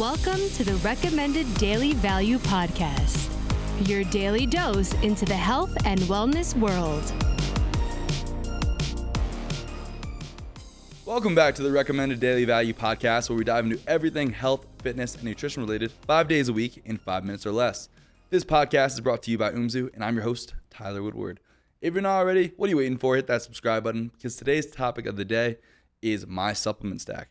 Welcome to the Recommended Daily Value Podcast, your daily dose into the health and wellness world. Welcome back to the Recommended Daily Value Podcast, where we dive into everything health, fitness, and nutrition related 5 days a week in 5 minutes or less. This podcast is brought to you by Umzu, and I'm your host, Tyler Woodward. If you're not already, what are you waiting for? Hit that subscribe button, because today's topic of the day is my supplement stack.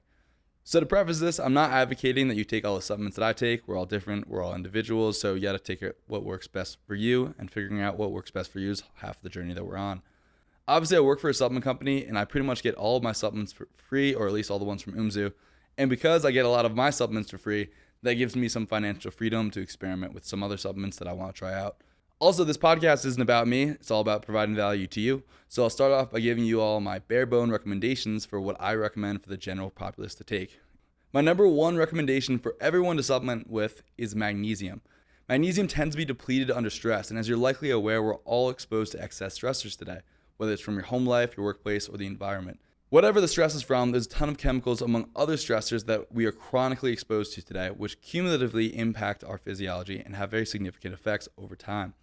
So to preface this, I'm not advocating that you take all the supplements that I take. We're all different. We're all individuals. So you got to take what works best for you, and figuring out what works best for you is half the journey that we're on. Obviously, I work for a supplement company, and I pretty much get all of my supplements for free, or at least all the ones from Umzu. And because I get a lot of my supplements for free, that gives me some financial freedom to experiment with some other supplements that I want to try out. Also, this podcast isn't about me. It's all about providing value to you. So I'll start off by giving you all my bare bone recommendations for what I recommend for the general populace to take. My number one recommendation for everyone to supplement with is magnesium. Magnesium tends to be depleted under stress, and as you're likely aware, we're all exposed to excess stressors today, whether it's from your home life, your workplace, or the environment. Whatever the stress is from, there's a ton of chemicals among other stressors that we are chronically exposed to today, which cumulatively impact our physiology and have very significant effects over time.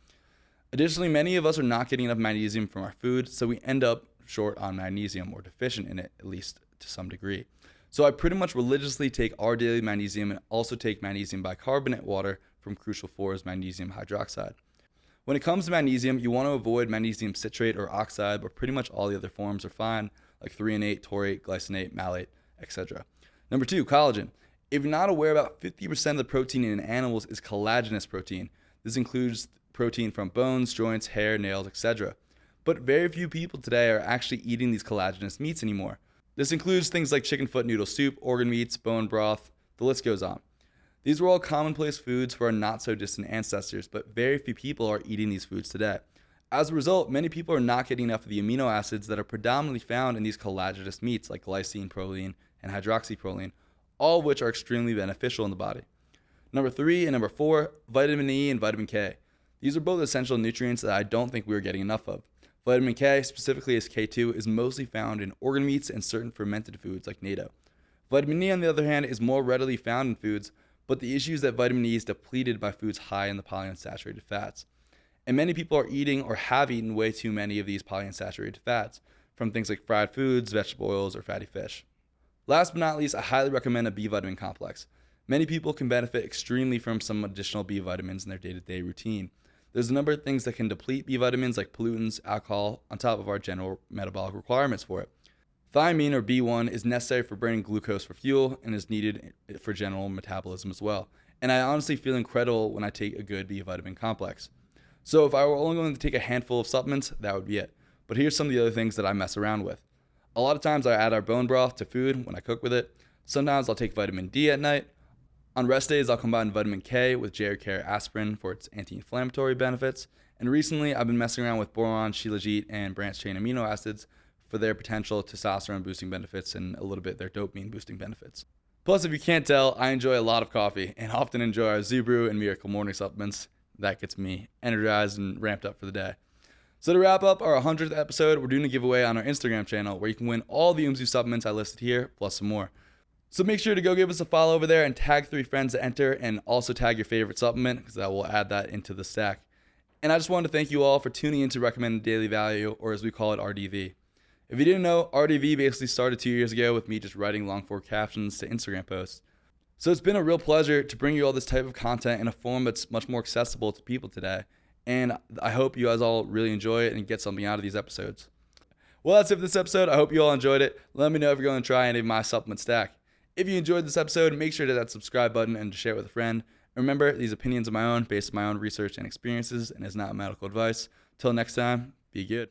Additionally, many of us are not getting enough magnesium from our food, so we end up short on magnesium or deficient in it, at least to some degree. So I pretty much religiously take our daily magnesium and also take magnesium bicarbonate water from Crucial 4's magnesium hydroxide. When it comes to magnesium, you want to avoid magnesium citrate or oxide, but pretty much all the other forms are fine, like threonate, taurate, glycinate, malate, etc. Number 2, collagen. If you're not aware, about 50% of the protein in animals is collagenous protein. This includes protein from bones, joints, hair, nails, etc. But very few people today are actually eating these collagenous meats anymore. This includes things like chicken foot noodle soup, organ meats, bone broth, the list goes on. These were all commonplace foods for our not so distant ancestors, but very few people are eating these foods today. As a result, many people are not getting enough of the amino acids that are predominantly found in these collagenous meats like glycine, proline, and hydroxyproline, all of which are extremely beneficial in the body. Number 3 and number 4, vitamin E and vitamin K. These are both essential nutrients that I don't think we are getting enough of. Vitamin K, specifically as K2, is mostly found in organ meats and certain fermented foods like natto. Vitamin E, on the other hand, is more readily found in foods, but the issue is that vitamin E is depleted by foods high in the polyunsaturated fats. And many people are eating or have eaten way too many of these polyunsaturated fats, from things like fried foods, vegetable oils, or fatty fish. Last but not least, I highly recommend a B vitamin complex. Many people can benefit extremely from some additional B vitamins in their day-to-day routine. There's a number of things that can deplete B vitamins like pollutants, alcohol, on top of our general metabolic requirements for it. Thiamine, or B1, is necessary for burning glucose for fuel and is needed for general metabolism as well. And I honestly feel incredible when I take a good B vitamin complex. So if I were only going to take a handful of supplements, that would be it. But here's some of the other things that I mess around with. A lot of times I add our bone broth to food when I cook with it. Sometimes I'll take vitamin D at night. On rest days, I'll combine vitamin K with J-Care aspirin for its anti-inflammatory benefits. And recently, I've been messing around with boron, shilajit, and branched-chain amino acids for their potential testosterone-boosting benefits and a little bit their dopamine-boosting benefits. Plus, if you can't tell, I enjoy a lot of coffee and often enjoy our ZBrew and Miracle Morning supplements. That gets me energized and ramped up for the day. So to wrap up our 100th episode, we're doing a giveaway on our Instagram channel where you can win all the Umzu supplements I listed here, plus some more. So make sure to go give us a follow over there and tag 3 friends to enter, and also tag your favorite supplement, because that will add that into the stack. And I just wanted to thank you all for tuning in to Recommended Daily Value, or as we call it, RDV. If you didn't know, RDV basically started 2 years ago with me just writing long form captions to Instagram posts. So it's been a real pleasure to bring you all this type of content in a form that's much more accessible to people today. And I hope you guys all really enjoy it and get something out of these episodes. Well, that's it for this episode. I hope you all enjoyed it. Let me know if you're going to try any of my supplement stack. If you enjoyed this episode, make sure to hit that subscribe button and to share it with a friend. Remember, these opinions are my own, based on my own research and experiences, and is not medical advice. Till next time, be good.